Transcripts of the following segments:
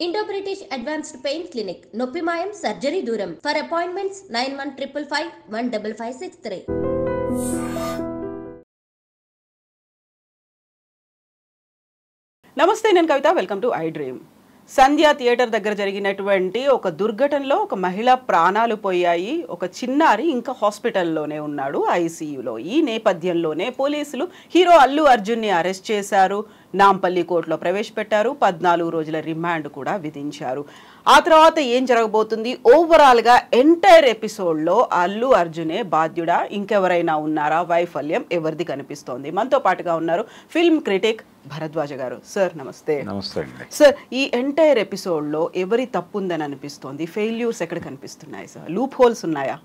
Indo-British Advanced Pain Clinic, Noppimayam Surgery Duram. For appointments 9155515563. నమస్తే, నేను Kavitha. Welcome to I dream. Sandhya theatre దగ్గర జరిగినటువంటి ఒక దుర్ఘటనలో ఒక మహిళ ప్రాణాలు పోయాయి. ఒక చిన్నారి ఇంకా హాస్పిటల్లోనే ఉన్నాడు, ఐసీయూలో. ఈ నేపథ్యంలోనే పోలీసులు హీరో అల్లు అర్జున్ని అరెస్ట్ చేశారు, నాంపల్లి కోర్టులో ప్రవేశపెట్టారు, 14 రోజుల రిమాండ్ కూడా విధించారు. ఆ తర్వాత ఏం జరగబోతుంది? ఓవరాల్గా ఎంటైర్ ఎపిసోడ్లో అల్లు అర్జునే బాధ్యుడా, ఇంకెవరైనా ఉన్నారా? వైఫల్యం ఎవరిది కనిపిస్తోంది? మనతో పాటుగా ఉన్నారు ఫిల్మ్ క్రిటిక్ భరద్వాజ గారు. సార్ నమస్తే. నమస్తే అండి. సార్, ఈ ఎంటైర్ ఎపిసోడ్లో ఎవరి తప్పు ఉందని అనిపిస్తోంది? ఫెయిల్యూర్స్ ఎక్కడ కనిపిస్తున్నాయి సార్? లూప్ హోల్స్ ఉన్నాయా?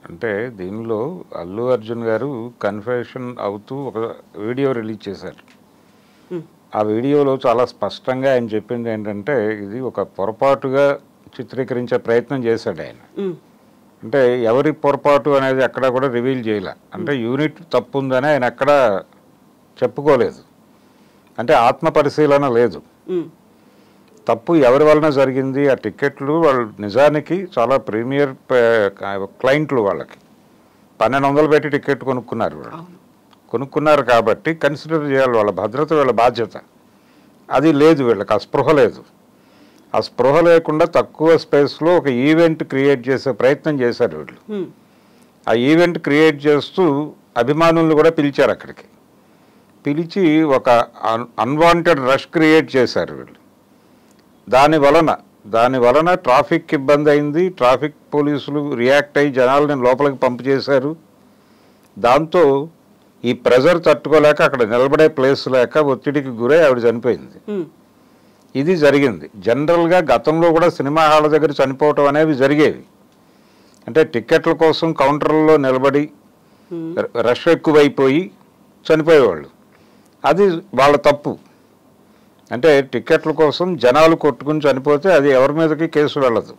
అంటే దీనిలో అల్లు అర్జున్ గారు కన్ఫెషన్ అవుతూ ఒక వీడియో రిలీజ్ చేశారు. ఆ వీడియోలో చాలా స్పష్టంగా ఆయన చెప్పింది ఏంటంటే, ఇది ఒక పొరపాటుగా చిత్రీకరించే ప్రయత్నం చేశాడు ఆయన. అంటే ఎవరి పొరపాటు అనేది ఎక్కడ కూడా రివీల్ చేయలే. అంటే యూనిట్ తప్పు ఉందని ఆయన ఎక్కడ చెప్పుకోలేదు. అంటే ఆత్మ పరిశీలన లేదు. తప్పు ఎవరి వలన జరిగింది? ఆ టికెట్లు వాళ్ళు నిజానికి చాలా ప్రీమియర్ క్లయింట్లు, వాళ్ళకి 1200 పెట్టి టికెట్ కొనుక్కున్నారు కాబట్టి కన్సిడర్ చేయాలి. వాళ్ళ భద్రత, వీళ్ళ బాధ్యత. అది లేదు, వీళ్ళకి ఆ స్పృహ లేదు. ఆ స్పృహ లేకుండా తక్కువ స్పేస్లో ఒక ఈవెంట్ క్రియేట్ చేసే ప్రయత్నం చేశారు వీళ్ళు. ఆ ఈవెంట్ క్రియేట్ చేస్తూ అభిమానులను కూడా పిలిచారు అక్కడికి. పిలిచి ఒక అన్వాంటెడ్ రష్ క్రియేట్ చేశారు వీళ్ళు. దాని వలన ట్రాఫిక్ ఇబ్బంది అయింది. ట్రాఫిక్ పోలీసులు రియాక్ట్ అయ్యి జనాలని లోపలికి పంపు చేశారు. దాంతో ఈ ప్రెజర్ తట్టుకోలేక అక్కడ నిలబడే ప్లేస్ లేక ఒత్తిడికి గురై ఆవిడ చనిపోయింది. ఇది జరిగింది. జనరల్గా గతంలో కూడా సినిమా హాళ్ళ దగ్గర చనిపోవటం అనేవి జరిగేవి. అంటే టిక్కెట్ల కోసం కౌంటర్లలో నిలబడి రష్ ఎక్కువైపోయి చనిపోయేవాళ్ళు. అది వాళ్ళ తప్పు. అంటే టిక్కెట్ల కోసం జనాలు కొట్టుకుని చనిపోతే అది ఎవరి మీదకి కేసు వెళ్ళదు.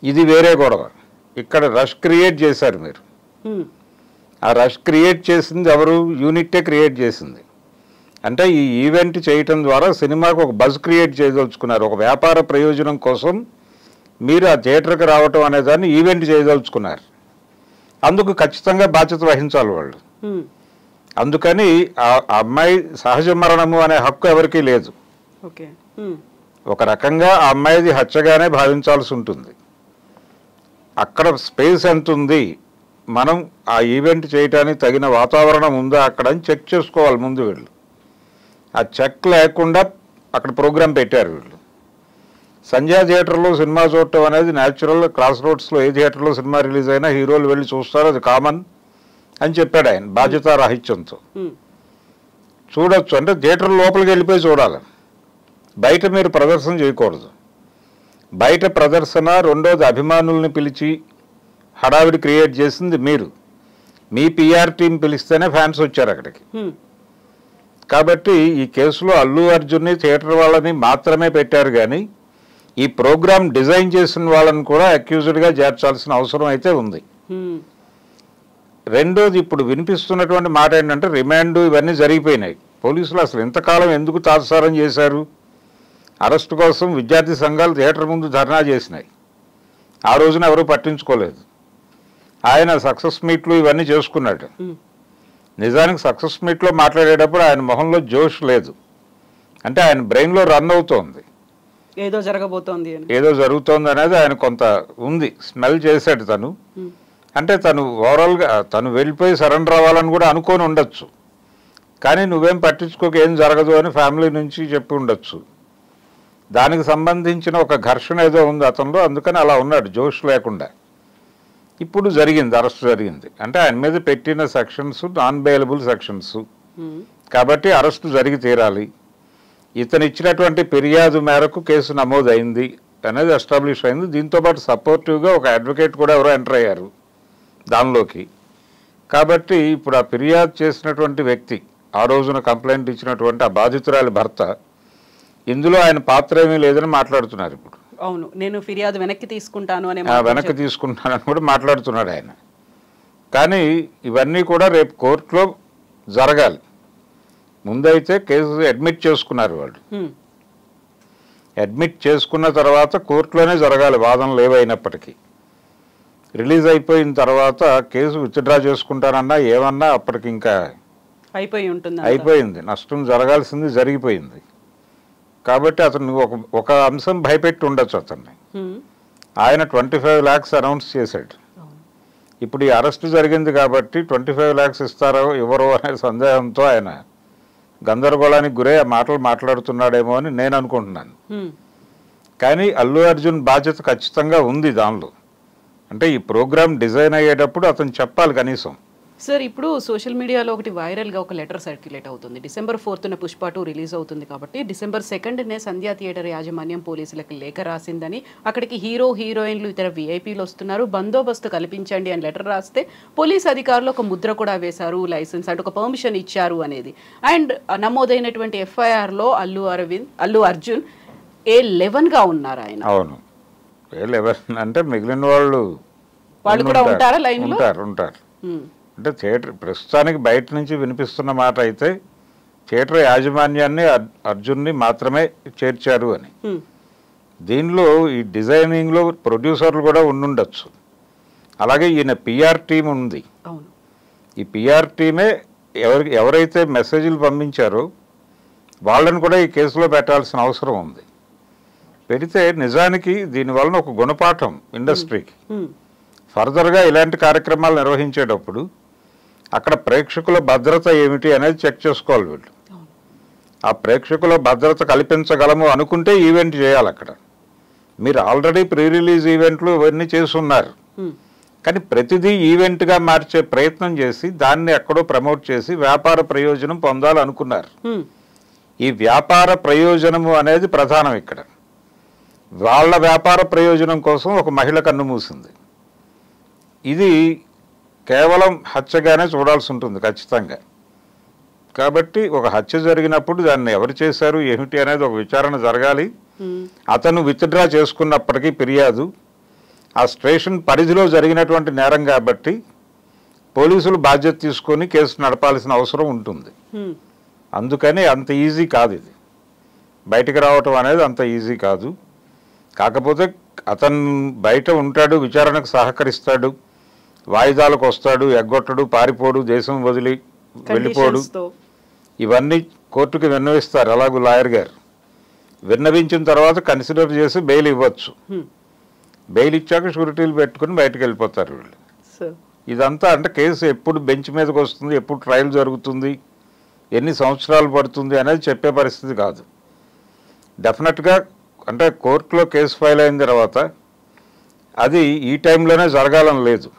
ఇది వేరే గొడవ. ఇక్కడ రష్ క్రియేట్ చేశారు మీరు. ఆ రష్ క్రియేట్ చేసింది ఎవరు? యూనిట్టే క్రియేట్ చేసింది. అంటే ఈ ఈవెంట్ చేయటం ద్వారా సినిమాకు ఒక బజ్ క్రియేట్ చేయదలుచుకున్నారు. ఒక వ్యాపార ప్రయోజనం కోసం మీరు ఆ థియేటర్కి రావటం అనే దాన్ని ఈవెంట్ చేయదలుచుకున్నారు. అందుకు ఖచ్చితంగా బాధ్యత వహించాలి వాళ్ళు. అందుకని ఆ అమ్మాయి సహజ మరణము అనే హక్కు ఎవరికీ లేదు. ఒక రకంగా ఆ అమ్మాయిది హత్యగానే భావించాల్సి ఉంటుంది. అక్కడ స్పేస్ ఎంత ఉంది, మనం ఆ ఈవెంట్ చేయడానికి తగిన వాతావరణం ఉందా అక్కడ అని చెక్ చేసుకోవాలి ముందు వీళ్ళు. ఆ చెక్ లేకుండా అక్కడ ప్రోగ్రాం పెట్టారు వీళ్ళు. సంధ్యా థియేటర్లో సినిమా చూడటం అనేది న్యాచురల్. క్రాస్ రోడ్స్లో ఏ థియేటర్లో సినిమా రిలీజ్ అయినా హీరోలు వెళ్ళి చూస్తారు, అది కామన్ అని చెప్పాడు ఆయన బాధ్యతారాహిత్యంతో. చూడొచ్చు, అంటే థియేటర్ లోపలికి వెళ్ళిపోయి చూడాలి. బయట మీరు ప్రదర్శన చేయకూడదు. బయట ప్రదర్శన. రెండోది, అభిమానుల్ని పిలిచి హడావిడి క్రియేట్ చేసింది మీరు. మీ పిఆర్ టీం పిలిస్తేనే ఫ్యాన్స్ వచ్చారు అక్కడికి. కాబట్టి ఈ కేసులో అల్లు అర్జున్ని, థియేటర్ వాళ్ళని మాత్రమే పెట్టారు, కానీ ఈ ప్రోగ్రామ్ డిజైన్ చేసిన వాళ్ళని కూడా అక్యూజ్డ్గా చేర్చాల్సిన అవసరం అయితే ఉంది. రెండోది, ఇప్పుడు వినిపిస్తున్నటువంటి మాట ఏంటంటే రిమాండ్ ఇవన్నీ జరిగిపోయినాయి. పోలీసులు అసలు ఇంతకాలం ఎందుకు తాత్సారం చేశారు? అరెస్టు కోసం విద్యార్థి సంఘాలు థియేటర్ ముందు ధర్నా చేసినాయి. ఆ రోజున ఎవరూ పట్టించుకోలేదు. ఆయన సక్సెస్ మీట్లు ఇవన్నీ చేసుకున్నాడు. నిజానికి సక్సెస్ మీట్లో మాట్లాడేటప్పుడు ఆయన మొహంలో జోష్ లేదు. అంటే ఆయన బ్రెయిన్లో రన్ అవుతోంది, ఏదో జరుగుతోంది అనేది ఆయన కొంత ఉంది. స్మెల్ చేశాడు తను. అంటే తను ఓవరాల్గా తను వెళ్ళిపోయి సరెండర్ అవ్వాలని కూడా అనుకొని ఉండొచ్చు, కానీ నువ్వేం పట్టించుకోక ఏం జరగదు అని ఫ్యామిలీ నుంచి చెప్పి ఉండొచ్చు. దానికి సంబంధించిన ఒక ఘర్షణ ఏదో ఉంది అతనిలో, అందుకని అలా ఉన్నాడు జోష్ లేకుండా. ఇప్పుడు జరిగింది, అరెస్ట్ జరిగింది. అంటే ఆయన మీద పెట్టిన సెక్షన్స్ నాన్ బెయిలబుల్ సెక్షన్స్ కాబట్టి అరెస్టు జరిగి తీరాలి. ఇతను ఇచ్చినటువంటి ఫిర్యాదు మేరకు కేసు నమోదైంది అనేది ఎస్టాబ్లిష్ అయింది. దీంతోపాటు సపోర్టివ్గా ఒక అడ్వకేట్ కూడా ఎవరో ఎంటర్ అయ్యారు దానిలోకి. కాబట్టి ఇప్పుడు ఆ ఫిర్యాదు చేసినటువంటి వ్యక్తి, ఆ రోజున కంప్లైంట్ ఇచ్చినటువంటి ఆ బాధితురాలి భర్త, ఇందులో ఆయన పాత్ర ఏమీ లేదని మాట్లాడుతున్నారు. ఇప్పుడు అవును, నేను ఫిర్యాదు వెనక్కి తీసుకుంటానని కూడా మాట్లాడుతున్నాడు ఆయన. కానీ ఇవన్నీ కూడా రేపు కోర్టులో జరగాలి. ముందైతే కేసు అడ్మిట్ చేసుకున్నారు వాళ్ళు. అడ్మిట్ చేసుకున్న తర్వాత కోర్టులోనే జరగాలి వాదనలు ఏవైనప్పటికీ. రిలీజ్ అయిపోయిన తర్వాత కేసు విత్డ్రా చేసుకుంటానన్నా ఏమన్నా అప్పటికి ఇంకా అయిపోయింది, నష్టం జరగాల్సింది జరిగిపోయింది. కాబట్టి అతను ఒక అంశం భయపెట్టి ఉండొచ్చు అతన్ని. ఆయన 25 lakhs అనౌన్స్ చేశాడు. ఇప్పుడు ఈ అరెస్ట్ జరిగింది కాబట్టి 25 lakhs ఇస్తారో ఎవరో అనే సందేహంతో ఆయన గందరగోళానికి గురై ఆ మాటలు మాట్లాడుతున్నాడేమో అని నేను అనుకుంటున్నాను. కానీ అల్లు అర్జున్ బాధ్యత ఖచ్చితంగా ఉంది దానిలో. అంటే ఈ ప్రోగ్రామ్ డిజైన్ అయ్యేటప్పుడు అతను చెప్పాలి కనీసం. సార్, ఇప్పుడు సోషల్ మీడియాలో ఒకటి వైరల్గా ఒక లెటర్ సర్క్యులేట్ అవుతుంది. December 4th పుష్ప 2 రిలీజ్ అవుతుంది కాబట్టి December 2nd సంధ్యా థియేటర్ యాజమాన్యం పోలీసులకు లేఖ రాసిందని, అక్కడికి హీరో హీరోయిన్లు ఇతర విఐపీలు వస్తున్నారు, బందోబస్తు కల్పించండి అని లెటర్ రాస్తే పోలీస్ అధికారులు ఒక ముద్ర కూడా వేశారు, లైసెన్స్ అంటే ఒక పర్మిషన్ ఇచ్చారు అనేది. అండ్ నమోదైనటువంటి FIRలో అల్లు అర్జున్ A11గా ఉన్నారు ఆయన. అవును, A11 అంటే మిగిలిన వాళ్ళు కూడా ఉంటారా లైన్లో? ఉంటారు. అంటే థియేటర్ ప్రస్తుతానికి బయట నుంచి వినిపిస్తున్న మాట అయితే థియేటర్ యాజమాన్యాన్ని అర్జున్ని మాత్రమే చేర్చారు అని. దీనిలో ఈ డిజైనింగ్లో ప్రొడ్యూసర్లు కూడా ఉండుండొచ్చు. అలాగే ఈయన PR టీం ఉంది. ఈ PR టీమే ఎవరైతే మెసేజ్లు పంపించారో వాళ్ళని కూడా ఈ కేసులో పెట్టాల్సిన అవసరం ఉంది. పెడితే నిజానికి దీనివలన ఒక గుణపాఠం ఇండస్ట్రీకి. ఫర్దర్గా ఇలాంటి కార్యక్రమాలు నిర్వహించేటప్పుడు అక్కడ ప్రేక్షకుల భద్రత ఏమిటి అనేది చెక్ చేసుకోవాలి వీళ్ళు. ఆ ప్రేక్షకుల భద్రత కల్పించగలము అనుకుంటే ఈవెంట్ చేయాలి. అక్కడ మీరు ఆల్రెడీ ప్రీ రిలీజ్ ఈవెంట్లు ఇవన్నీ చేస్తున్నారు, కానీ ప్రతిదీ ఈవెంట్గా మార్చే ప్రయత్నం చేసి దాన్ని ఎక్కడో ప్రమోట్ చేసి వ్యాపార ప్రయోజనం పొందాలనుకున్నారు. ఈ వ్యాపార ప్రయోజనము అనేది ప్రధానం ఇక్కడ. వాళ్ళ వ్యాపార ప్రయోజనం కోసం ఒక మహిళ కన్ను మూసింది. ఇది కేవలం హత్యగానే చూడాల్సి ఉంటుంది ఖచ్చితంగా. కాబట్టి ఒక హత్య జరిగినప్పుడు దాన్ని ఎవరు చేశారు ఏమిటి అనేది ఒక విచారణ జరగాలి. అతను విత్డ్రా చేసుకున్నప్పటికీ ఫిర్యాదు ఆ స్టేషన్ పరిధిలో జరిగినటువంటి నేరం కాబట్టి పోలీసులు బాధ్యత తీసుకొని కేసు నడపాల్సిన అవసరం ఉంటుంది. అందుకని అంత ఈజీ కాదు ఇది, బయటకు రావటం అనేది అంత ఈజీ కాదు. కాకపోతే అతను బయట ఉంటాడు, విచారణకు సహకరిస్తాడు, వాయిదాలకు వస్తాడు, ఎగ్గొట్టడు, పారిపోడు, దేశం వదిలి వెళ్ళిపోడు, ఇవన్నీ కోర్టుకి విన్నవిస్తారు. అలాగూ లాయర్ గారు విన్నవించిన తర్వాత కన్సిడర్ చేసి బెయిల్ ఇవ్వచ్చు. బెయిల్ ఇచ్చాక షూరిటీలు పెట్టుకుని బయటకు వెళ్ళిపోతారు వీళ్ళు. ఇదంతా అంటే కేసు ఎప్పుడు బెంచ్ మీదకి వస్తుంది, ఎప్పుడు ట్రయల్ జరుగుతుంది, ఎన్ని సంవత్సరాలు పడుతుంది అనేది చెప్పే పరిస్థితి కాదు. డెఫినెట్గా అంటే కోర్టులో కేసు ఫైల్ అయిన తర్వాత అది ఈ టైంలోనే జరగాలని లేదు.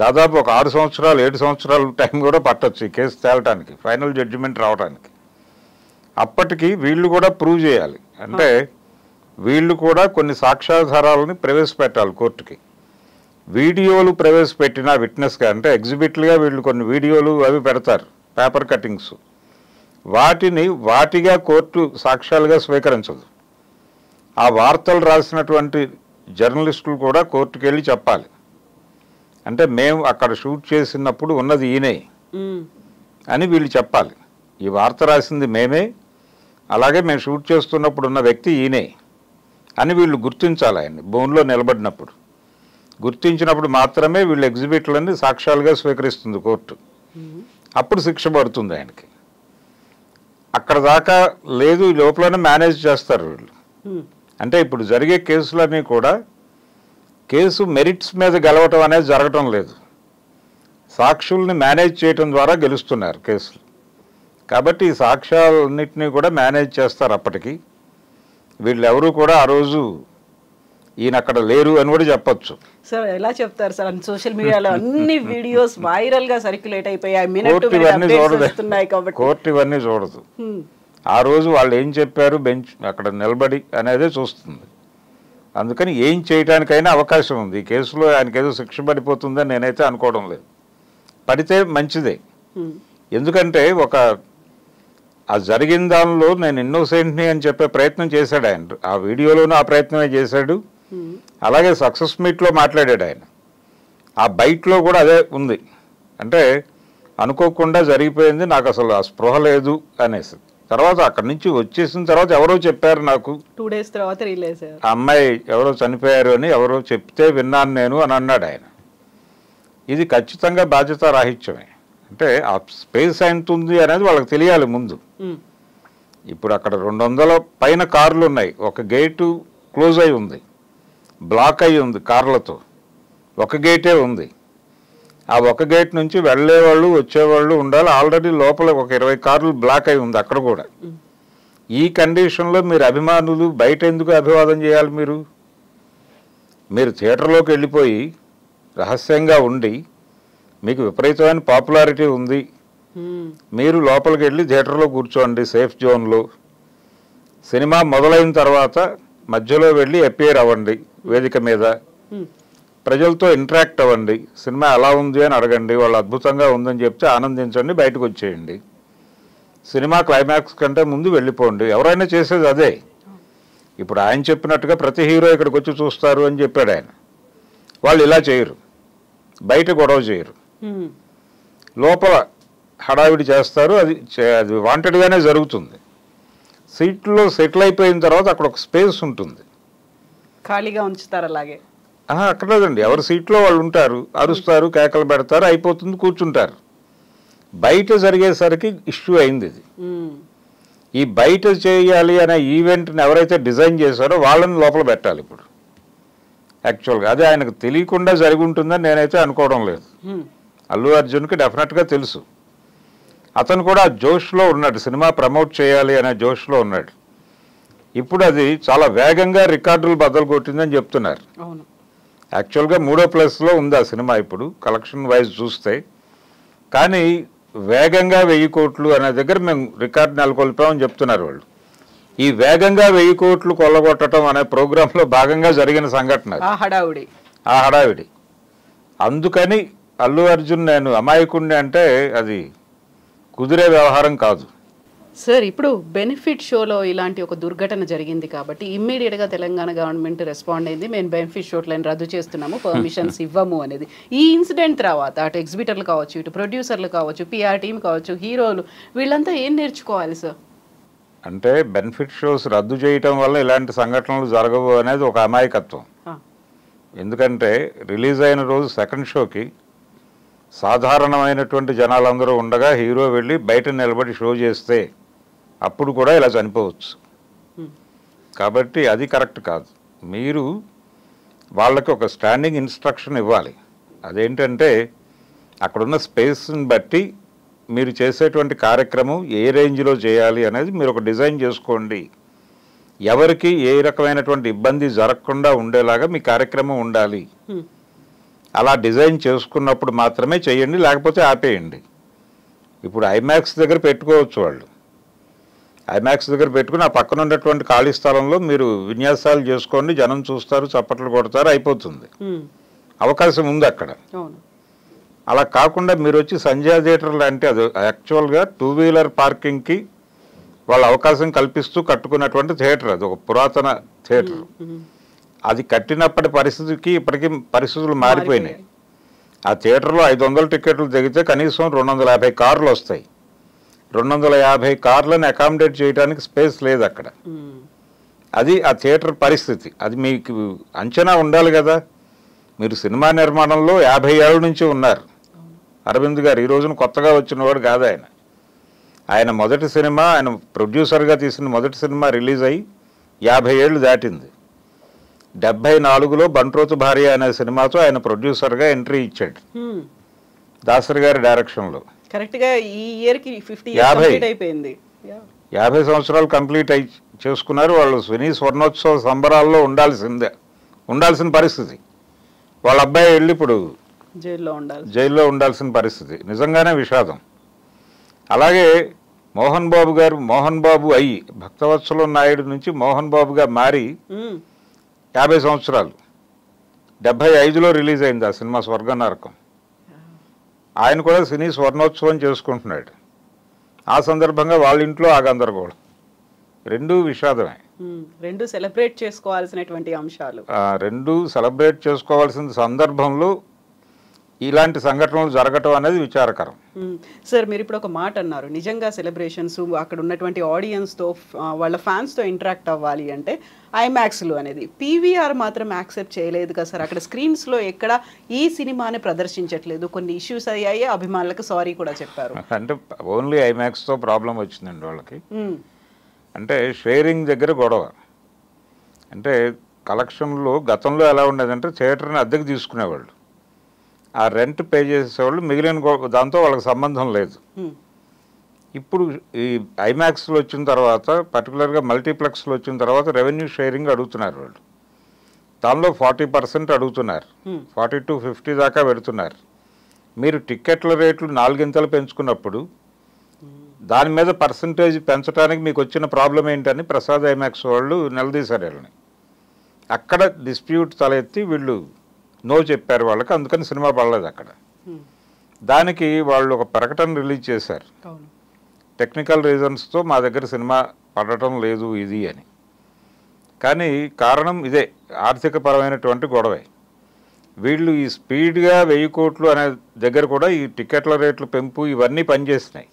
దాదాపు ఒక 6 సంవత్సరాలు 7 సంవత్సరాలు టైం కూడా పట్టొచ్చు ఈ కేసు తేలటానికి, ఫైనల్ జడ్జిమెంట్ రావడానికి. అప్పటికి వీళ్ళు కూడా ప్రూవ్ చేయాలి. అంటే వీళ్ళు కూడా కొన్ని సాక్ష్యాధారాలని ప్రవేశపెట్టాలి కోర్టుకి. వీడియోలు ప్రవేశపెట్టిన విట్నెస్గా అంటే ఎగ్జిబిట్లుగా వీళ్ళు కొన్ని వీడియోలు అవి పెడతారు, పేపర్ కటింగ్స్. వాటిగా కోర్టు సాక్ష్యాలుగా స్వీకరించదు. ఆ వార్తలు రాసినటువంటి జర్నలిస్టులు కూడా కోర్టుకు వెళ్ళి చెప్పాలి. అంటే మేము అక్కడ షూట్ చేసినప్పుడు ఉన్నది ఈయనే అని వీళ్ళు చెప్పాలి. ఈ వార్త రాసింది మేమే, అలాగే మేము షూట్ చేస్తున్నప్పుడు ఉన్న వ్యక్తి ఈయనే అని వీళ్ళు గుర్తించాలి. ఆయన్ని బోన్లో నిలబడినప్పుడు గుర్తించినప్పుడు మాత్రమే వీళ్ళు ఎగ్జిబిట్లన్నీ సాక్ష్యాలుగా స్వీకరిస్తుంది కోర్టు. అప్పుడు శిక్ష పడుతుంది ఆయనకి. అక్కడ దాకా లేదు, ఈ లోపలనే మేనేజ్ చేస్తారు వీళ్ళు. అంటే ఇప్పుడు జరిగే కేసులన్నీ కూడా కేసు మెరిట్స్ మీద గెలవటం అనేది జరగటం లేదు, సాక్షుల్ని మేనేజ్ చేయటం ద్వారా గెలుస్తున్నారు కేసులు. కాబట్టి ఈ సాక్ష్యాలన్నింటినీ కూడా మేనేజ్ చేస్తారు. అప్పటికి వీళ్ళెవరూ కూడా ఆ రోజు ఈయన అక్కడ లేరు అని కూడా చెప్పొచ్చు. సార్ ఎలా చెప్తారు సార్, సోషల్ మీడియాలో అన్ని వీడియోస్ వైరల్ గా సర్క్యులేట్ అయిపోయాయి, కోర్టు ఇవన్నీ చూడదు. ఆ రోజు వాళ్ళు ఏం చెప్పారు బెంచ్ అక్కడ నిలబడి అనేదే చూస్తుంది. అందుకని ఏం చేయడానికైనా అవకాశం ఉంది. ఈ కేసులో ఆయనకేదో శిక్ష పడిపోతుందని నేనైతే అనుకోవడం లేదు. పడితే మంచిదే. ఎందుకంటే ఆ జరిగిన దానిలో నేను ఇన్నోసెంట్ని అని చెప్పే ప్రయత్నం చేశాడు ఆయన. ఆ వీడియోలోనూ ఆ ప్రయత్నమే చేశాడు. అలాగే సక్సెస్ మీట్లో మాట్లాడాడు ఆయన. ఆ బైట్లో కూడా అదే ఉంది. అంటే అనుకోకుండా జరిగిపోయింది, నాకు అసలు ఆ స్పృహ లేదు అనేసి. తర్వాత అక్కడి నుంచి వచ్చేసిన తర్వాత ఎవరో చెప్పారు నాకు, 2 days తర్వాత రిలీజ్ అయ్యారు. ఆ అమ్మాయి ఎవరో చనిపోయారు అని ఎవరో చెప్తే విన్నాను నేను అని అన్నాడు ఆయన. ఇది ఖచ్చితంగా బాధ్యత రాహిత్యమే. అంటే ఆ స్పేస్ ఎంత ఉంది అనేది వాళ్ళకి తెలియాలి ముందు. ఇప్పుడు అక్కడ 200 పైన కార్లు ఉన్నాయి, ఒక గేటు క్లోజ్ అయి ఉంది, బ్లాక్ అయి ఉంది కార్లతో, ఒక గేటే ఉంది. ఆ ఒక గేట్ నుంచి వెళ్ళేవాళ్ళు వచ్చేవాళ్ళు ఉండాలి. ఆల్రెడీ లోపల ఒక 20 కార్లు బ్లాక్ అయి ఉంది అక్కడ కూడా. ఈ కండిషన్లో మీరు అభిమానులు బయట ఎందుకు అభివాదం చేయాలి? మీరు థియేటర్లోకి వెళ్ళిపోయి రహస్యంగా ఉండి మీకు విపరీతమైన పాపులారిటీ ఉంది, మీరు లోపలికి వెళ్ళి థియేటర్లో కూర్చోండి సేఫ్ జోన్లో. సినిమా మొదలైన తర్వాత మధ్యలో వెళ్ళి అపియర్ అవ్వండి వేదిక మీద, ప్రజలతో ఇంటరాక్ట్ అవ్వండి, సినిమా ఎలా ఉంది అని అడగండి, వాళ్ళు అద్భుతంగా ఉందని చెప్తే ఆనందించండి, బయటకు వచ్చేయండి. సినిమా క్లైమాక్స్ కంటే ముందు వెళ్ళిపోండి. ఎవరైనా చేసేది అదే. ఇప్పుడు ఆయన చెప్పినట్టుగా ప్రతి హీరో ఇక్కడికి వచ్చి చూస్తారు అని చెప్పాడు ఆయన. వాళ్ళు ఇలా చేయరు, బయట గొడవ చేయరు, లోపల హడావిడి చేస్తారు. అది వాంటెడ్గానే జరుగుతుంది. సీట్లో సెటిల్ అయిపోయిన తర్వాత అక్కడ ఒక స్పేస్ ఉంటుంది, ఖాళీగా ఉంచుతారు. అలాగే అక్కర్లేదండి, ఎవరి సీట్లో వాళ్ళు ఉంటారు, అరుస్తారు, కేకలు పెడతారు, అయిపోతుంది, కూర్చుంటారు. బయట జరిగేసరికి ఇష్యూ అయింది ఇది. ఈ బయట చేయాలి అనే ఈవెంట్ని ఎవరైతే డిజైన్ చేశారో వాళ్ళని లోపల పెట్టాలి. ఇప్పుడు యాక్చువల్గా అది ఆయనకు తెలియకుండా జరిగి ఉంటుందని నేనైతే అనుకోవడం లేదు. అల్లు అర్జున్కి డెఫినెట్గా తెలుసు. అతను కూడా జోష్లో ఉన్నాడు, సినిమా ప్రమోట్ చేయాలి అనే జోష్లో ఉన్నాడు. ఇప్పుడు అది చాలా వేగంగా రికార్డులు బద్దలు కొట్టిందని చెప్తున్నారు. యాక్చువల్గా 3వ ప్లేస్లో ఉంది ఆ సినిమా ఇప్పుడు కలెక్షన్ వైజ్ చూస్తే. కానీ వేగంగా 1000 కోట్లు అనే దగ్గర మేము రికార్డు నెలకొల్పామని చెప్తున్నారు వాళ్ళు. ఈ వేగంగా 1000 కోట్లు కొల్లగొట్టడం అనే ప్రోగ్రాంలో భాగంగా జరిగిన సంఘటన ఆ హడావిడి. అందుకని అల్లు అర్జున్ నేను అమాయకుడిని అంటే అది కుదిరే వ్యవహారం కాదు. సార్, ఇప్పుడు బెనిఫిట్ షోలో ఇలాంటి ఒక దుర్ఘటన జరిగింది కాబట్టి ఇమ్మీడియట్గా తెలంగాణ గవర్నమెంట్ రెస్పాండ్ అయింది. మేము బెనిఫిట్ షోలను రద్దు చేస్తున్నాము, పర్మిషన్స్ ఇవ్వము అనేది. ఈ ఇన్సిడెంట్ తర్వాత అటు ఎగ్జిబిటర్లు కావచ్చు, ఇటు ప్రొడ్యూసర్లు కావచ్చు, పిఆర్ టీం కావచ్చు, హీరోలు వీళ్ళంతా ఏం నేర్చుకోవాలి సార్? అంటే బెనిఫిట్ షోస్ రద్దు చేయటం వల్ల ఇలాంటి సంఘటనలు జరగవు అనేది ఒక అమాయకత్వం. ఎందుకంటే రిలీజ్ అయిన రోజు సెకండ్ షోకి సాధారణమైనటువంటి జనాలందరూ ఉండగా హీరో వెళ్ళి బయట నిలబడి షో చేస్తే అప్పుడు కూడా ఇలా చనిపోవచ్చు. కాబట్టి అది కరెక్ట్ కాదు. మీరు వాళ్ళకి ఒక స్టాండింగ్ ఇన్స్ట్రక్షన్ ఇవ్వాలి. అదేంటంటే అక్కడున్న స్పేస్ని బట్టి మీరు చేసేటువంటి కార్యక్రమం ఏ రేంజ్లో చేయాలి అనేది మీరు ఒక డిజైన్ చేసుకోండి. ఎవరికి ఏ రకమైనటువంటి ఇబ్బంది జరగకుండా ఉండేలాగా మీ కార్యక్రమం ఉండాలి. అలా డిజైన్ చేసుకున్నప్పుడు మాత్రమే చేయండి, లేకపోతే ఆపేయండి. ఇప్పుడు ఐమాక్స్ దగ్గర పెట్టుకోవచ్చు, వాళ్ళు ఐమాక్స్ దగ్గర పెట్టుకుని ఆ పక్కన ఉన్నటువంటి ఖాళీ స్థలంలో మీరు విన్యాసాలు చేసుకోండి, జనం చూస్తారు, చప్పట్లు కొడతారు, అయిపోతుంది. అవకాశం ఉంది అక్కడ. అలా కాకుండా మీరు వచ్చి సంజయ్ థియేటర్లు అంటే అది యాక్చువల్గా 2 వీలర్ పార్కింగ్కి వాళ్ళు అవకాశం కల్పిస్తూ కట్టుకున్నటువంటి థియేటర్. అది ఒక పురాతన థియేటర్. అది కట్టినప్పటి పరిస్థితికి ఇప్పటికీ పరిస్థితులు మారిపోయినాయి. ఆ థియేటర్లో 500 టికెట్లు దిగితే కనీసం 250 కార్లు వస్తాయి. 250 కార్లను అకామిడేట్ చేయడానికి స్పేస్ లేదు అక్కడ. అది ఆ థియేటర్ పరిస్థితి. అది మీకు అంచనా ఉండాలి కదా. మీరు సినిమా నిర్మాణంలో 50 ఏళ్ళ నుంచి ఉన్నారు. అరవింద్ గారు ఈ రోజున కొత్తగా వచ్చినవాడు కాదు. ఆయన మొదటి సినిమా, ఆయన ప్రొడ్యూసర్గా తీసిన మొదటి సినిమా రిలీజ్ అయ్యి 50 ఏళ్ళు దాటింది. 74లో బంట్రోతు భార్య అనే సినిమాతో ఆయన ప్రొడ్యూసర్గా ఎంట్రీ ఇచ్చాడు, దాసరి గారి డైరెక్షన్లో. కరెక్ట్గా ఈ ఇయర్కి 50 సంవత్సరాలు కంప్లీట్ అయి చేసుకున్నారు. వాళ్ళు సినీ స్వర్ణోత్సవ సంబరాల్లో ఉండాల్సిన పరిస్థితి. వాళ్ళ అబ్బాయి వెళ్ళి ఇప్పుడు జైల్లో ఉండాల్సిన పరిస్థితి. నిజంగానే విషాదం. అలాగే మోహన్ బాబు గారు మోహన్ బాబు అయ్యి భక్తవత్సలం నాయుడు నుంచి మోహన్ బాబుగా మారి 50 సంవత్సరాలు. 75లో రిలీజ్ అయింది ఆ సినిమా స్వర్గ నరకం. ఆయన కూడా సినీ స్వర్ణోత్సవం చేసుకుంటున్నాడు. ఆ సందర్భంగా వాళ్ళ ఇంట్లో ఆ గందరగోళం. రెండూ విషాదమే. రెండు సెలబ్రేట్ చేసుకోవాల్సినటువంటి అంశాలు. రెండు సెలబ్రేట్ చేసుకోవాల్సిన సందర్భంలో ఇలాంటి సంఘటనలు జరగటం అనేది విచారకరం. సార్ మీరు ఇప్పుడు ఒక మాట అన్నారు, నిజంగా సెలబ్రేషన్స్ అక్కడ ఉన్నటువంటి ఆడియన్స్తో వాళ్ళ ఫ్యాన్స్తో ఇంటరాక్ట్ అవ్వాలి అంటే ఐమాక్స్లు అనేది పీవీఆర్ మాత్రం యాక్సెప్ట్ చేయలేదు కదా సార్. అక్కడ స్క్రీన్స్లో ఎక్కడ ఈ సినిమాని ప్రదర్శించట్లేదు, కొన్ని ఇష్యూస్ అయ్యాయి, అభిమానులకు సారీ కూడా చెప్పారు. అంటే ఓన్లీ ఐమాక్స్తో ప్రాబ్లం వచ్చిందండి వాళ్ళకి. అంటే షేరింగ్ దగ్గర గొడవ. అంటే కలెక్షన్లో గతంలో ఎలా ఉండేదంటే థియేటర్ని అద్దెకు తీసుకునేవాళ్ళు, ఆ రెంట్ పే చేసేవాళ్ళు, మిగిలిన దాంతో వాళ్ళకి సంబంధం లేదు. ఇప్పుడు ఈ ఐమాక్స్లో వచ్చిన తర్వాత, పర్టికులర్గా మల్టీప్లెక్స్లో వచ్చిన తర్వాత రెవెన్యూ షేరింగ్ అడుగుతున్నారు వాళ్ళు. దానిలో 40% అడుగుతున్నారు, 40 to 50 దాకా పెడుతున్నారు. మీరు టిక్కెట్ల రేట్లు 4 గింతలు పెంచుకున్నప్పుడు దాని మీద పర్సంటేజ్ పెంచడానికి మీకు వచ్చిన ప్రాబ్లం ఏంటని ప్రసాద్ ఐమాక్స్ వాళ్ళు నిలదీశారు వీళ్ళని. అక్కడ డిస్ప్యూట్ తలెత్తి వీళ్ళు నో చెప్పారు వాళ్ళకి, అందుకని సినిమా పడలేదు అక్కడ. దానికి వాళ్ళు ఒక ప్రకటన రిలీజ్ చేశారు, టెక్నికల్ రీజన్స్తో మా దగ్గర సినిమా పడటం లేదు ఇది అని. కానీ కారణం ఇదే, ఆర్థికపరమైనటువంటి గొడవే. వీళ్ళు ఈ స్పీడ్గా 1000 కోట్లు అనే దగ్గర కూడా ఈ టికెట్ల రేట్లు పెంపు ఇవన్నీ పనిచేసినాయి.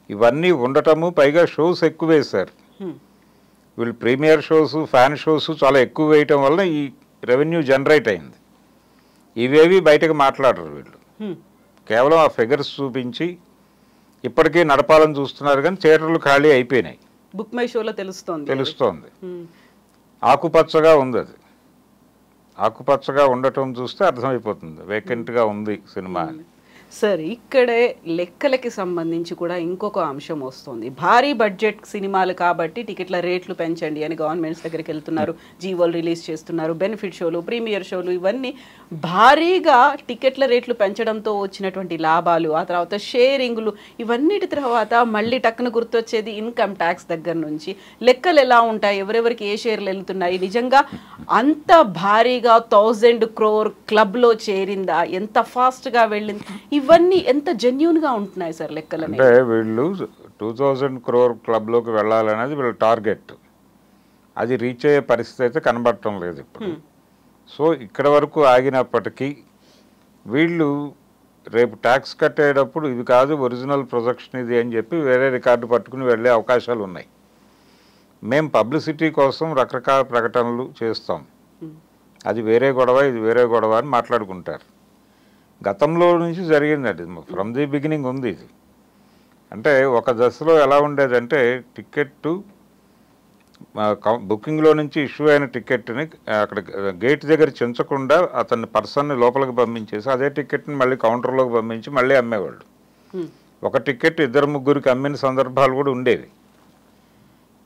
ఇవన్నీ ఉండటము, పైగా షోస్ ఎక్కువ వేశారు వీళ్ళు. ప్రీమియర్ షోస్, ఫ్యాన్ షోస్ చాలా ఎక్కువ వేయటం వల్ల ఈ రెవెన్యూ జనరేట్ అయింది. ఇవేవి బయటకు మాట్లాడరు వీళ్ళు, కేవలం ఆ ఫిగర్స్ చూపించి ఇప్పటికీ నడపాలని చూస్తున్నారు. కానీ థియేటర్లు ఖాళీ అయిపోయినాయి, బుక్ మై షోలో తెలుస్తోంది. ఆకుపచ్చగా ఉంది, అది ఆకుపచ్చగా ఉండటం చూస్తే అర్థమైపోతుంది వేకెంట్గా ఉంది సినిమా అని. సార్ ఇక్కడే లెక్కలకి సంబంధించి కూడా ఇంకొక అంశం వస్తుంది. భారీ బడ్జెట్ సినిమాలు కాబట్టి టికెట్ల రేట్లు పెంచండి అని గవర్నమెంట్స్ దగ్గరికి వెళ్తున్నారు, జీవోలు రిలీజ్ చేస్తున్నారు, బెనిఫిట్ షోలు, ప్రీమియర్ షోలు, ఇవన్నీ భారీగా టికెట్ల రేట్లు పెంచడంతో వచ్చినటువంటి లాభాలు, ఆ తర్వాత షేరింగ్లు, ఇవన్నిటి తర్వాత మళ్ళీ టక్కున గుర్తొచ్చేది ఇన్కమ్ ట్యాక్స్ దగ్గర నుంచి. లెక్కలు ఎలా ఉంటాయి, ఎవరెవరికి ఏ షేర్లు వెళ్తున్నాయి, నిజంగా అంత భారీగా 1000 crore క్లబ్లో చేరిందా, ఎంత ఫాస్ట్గా వెళ్ళింది, ఇవన్నీ ఎంత జెన్యూన్గా ఉంటున్నాయి సార్ లెక్కలు? అంటే వీళ్ళు 2000 crore క్లబ్లోకి వెళ్ళాలనేది వీళ్ళ టార్గెట్. అది రీచ్ అయ్యే పరిస్థితి అయితే కనబడటం లేదు ఇప్పుడు. సో ఇక్కడ వరకు ఆగినప్పటికీ వీళ్ళు రేపు ట్యాక్స్ కట్టేటప్పుడు ఇది కాదు ఒరిజినల్ ప్రొజెక్షన్ ఇది అని చెప్పి వేరే రికార్డు పట్టుకుని వెళ్ళే అవకాశాలు ఉన్నాయి. మేము పబ్లిసిటీ కోసం రకరకాల ప్రకటనలు చేస్తాం, అది వేరే గొడవ ఇది వేరే గొడవ అని మాట్లాడుకుంటారు. గతంలో నుంచి జరిగింది, అది ఫ్రమ్ ది బిగినింగ్ ఉంది ఇది. అంటే ఒక దశలో ఎలా ఉండేదంటే టికెట్టు బుకింగ్లో నుంచి ఇష్యూ అయిన టికెట్ని అక్కడ గేట్ దగ్గర చించకుండా అతన్ని పర్సన్ని లోపలికి పంపించేసి అదే టికెట్ని మళ్ళీ కౌంటర్లోకి పంపించి మళ్ళీ అమ్మేవాళ్ళు. ఒక టికెట్ 2-3 అమ్మిన సందర్భాలు కూడా ఉండేవి.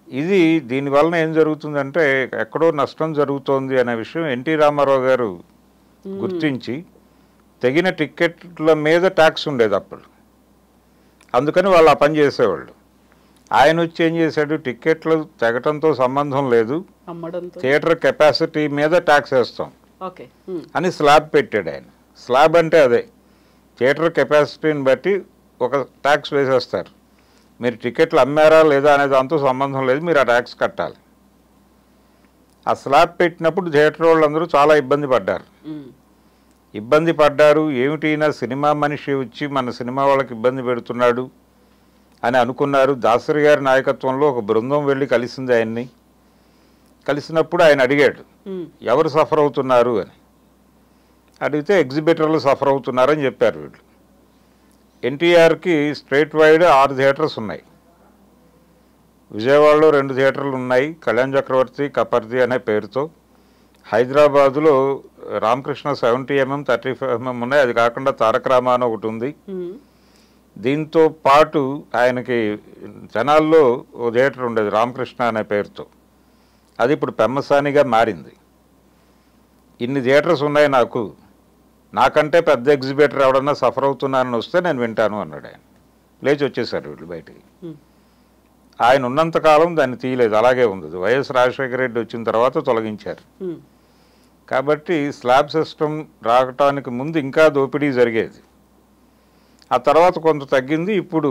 ఇది దీనివలన ఏం జరుగుతుందంటే ఎక్కడో నష్టం జరుగుతోంది అనే విషయం ఎన్టీ రామారావు గారు గుర్తించి తెగిన టికెట్ల మీద ట్యాక్స్ ఉండేది అప్పుడు, అందుకని వాళ్ళు ఆ పని చేసేవాళ్ళు. ఆయన వచ్చి ఏం చేశాడు, టికెట్లు తెగటంతో సంబంధం లేదు, థియేటర్ కెపాసిటీ మీద ట్యాక్స్ వేస్తాం అని స్లాబ్ పెట్టాడు ఆయన. స్లాబ్ అంటే అదే, థియేటర్ కెపాసిటీని బట్టి ఒక ట్యాక్స్ వేసేస్తారు. మీరు టికెట్లు అమ్మారా లేదా అనే దాంతో సంబంధం లేదు, మీరు ఆ ట్యాక్స్ కట్టాలి. ఆ స్లాబ్ పెట్టినప్పుడు థియేటర్ వాళ్ళందరూ చాలా ఇబ్బంది పడ్డారు. ఏమిటైనా సినిమా మనిషి వచ్చి మన సినిమా వాళ్ళకి ఇబ్బంది పెడుతున్నాడు అని అనుకున్నారు. దాసరి గారి నాయకత్వంలో ఒక బృందం వెళ్ళి కలిసింది ఆయన్ని. కలిసినప్పుడు ఆయన అడిగాడు ఎవరు సఫర్ అవుతున్నారు అని. అడిగితే ఎగ్జిబిటర్లు సఫర్ అవుతున్నారని చెప్పారు వీళ్ళు. ఎన్టీఆర్కి స్ట్రేట్ వైడ్ 6 థియేటర్స్ ఉన్నాయి, విజయవాడలో 2 థియేటర్లు ఉన్నాయి, కళ్యాణ్ చక్రవర్తి, కపర్ది అనే పేరుతో. హైదరాబాదులో రామకృష్ణ 70mm 35mm ఉన్నాయి, అది కాకుండా తారక రామా అని ఒకటి ఉంది. దీంతో పాటు ఆయనకి జనాల్లో ఓ థియేటర్ ఉండేది రామకృష్ణ అనే పేరుతో, అది ఇప్పుడు పెమ్మసానిగా మారింది. ఇన్ని థియేటర్స్ ఉన్నాయి నాకు, నాకంటే పెద్ద ఎగ్జిబిటర్ ఎవడన్నా సఫర్ అవుతున్నానని వస్తే నేను వింటాను అన్నాడు ఆయన. లేచి వచ్చేసారు వీళ్ళు బయటికి. ఆయన ఉన్నంతకాలం దాన్ని తీయలేదు, అలాగే ఉంది. వైఎస్ రాజశేఖర రెడ్డి వచ్చిన తర్వాత తొలగించారు. కాబట్టి స్లాబ్ సిస్టమ్ రావటానికి ముందు ఇంకా దోపిడీ జరిగేది, ఆ తర్వాత కొంత తగ్గింది. ఇప్పుడు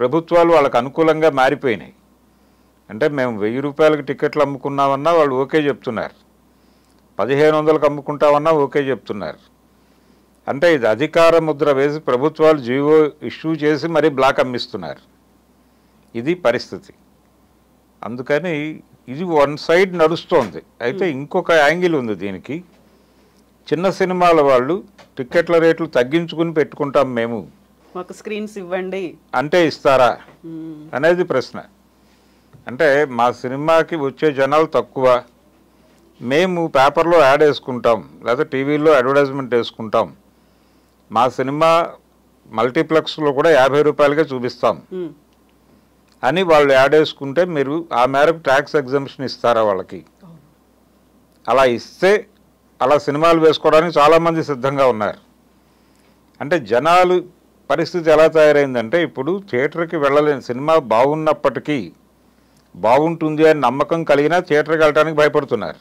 ప్రభుత్వాలు వాళ్ళకు అనుకూలంగా మారిపోయినాయి. అంటే మేము 1000 రూపాయలకి టికెట్లు అమ్ముకున్నామన్నా వాళ్ళు ఓకే చెప్తున్నారు, 1500కి అమ్ముకుంటామన్నా ఓకే చెప్తున్నారు. అంటే ఇది అధికార ముద్ర వేసి ప్రభుత్వాలు జీవో ఇష్యూ చేసి మరీ బ్లాక్ అమ్మిస్తున్నారు. ఇది పరిస్థితి. అందుకని ఇది వన్ సైడ్ నడుస్తోంది. అయితే ఇంకొక యాంగిల్ ఉంది దీనికి. చిన్న సినిమాల వాళ్ళు టిక్కెట్ల రేట్లు తగ్గించుకుని పెట్టుకుంటాం మేము, మాకు స్క్రీన్స్ ఇవ్వండి అంటే ఇస్తారా అనేది ప్రశ్న. అంటే మా సినిమాకి వచ్చే జనాలు తక్కువ, మేము పేపర్లో యాడ్ వేసుకుంటాం లేదా టీవీలో అడ్వర్టైజ్మెంట్ వేసుకుంటాం, మా సినిమా మల్టీప్లెక్స్లో కూడా 50 రూపాయలకే చూపిస్తాం అని వాళ్ళు యాడ్ వేసుకుంటే మీరు ఆ మేరకు ట్యాక్స్ ఎగ్జంప్షన్ ఇస్తారా వాళ్ళకి? అలా ఇస్తే అలా సినిమాలు వేసుకోవడానికి చాలామంది సిద్ధంగా ఉన్నారు. అంటే జనాలు పరిస్థితి ఎలా తయారైందంటే ఇప్పుడు థియేటర్కి వెళ్ళలేని, సినిమా బాగున్నప్పటికీ బాగుంటుంది అని నమ్మకం కలిగినా థియేటర్కి వెళ్ళడానికి భయపడుతున్నారు.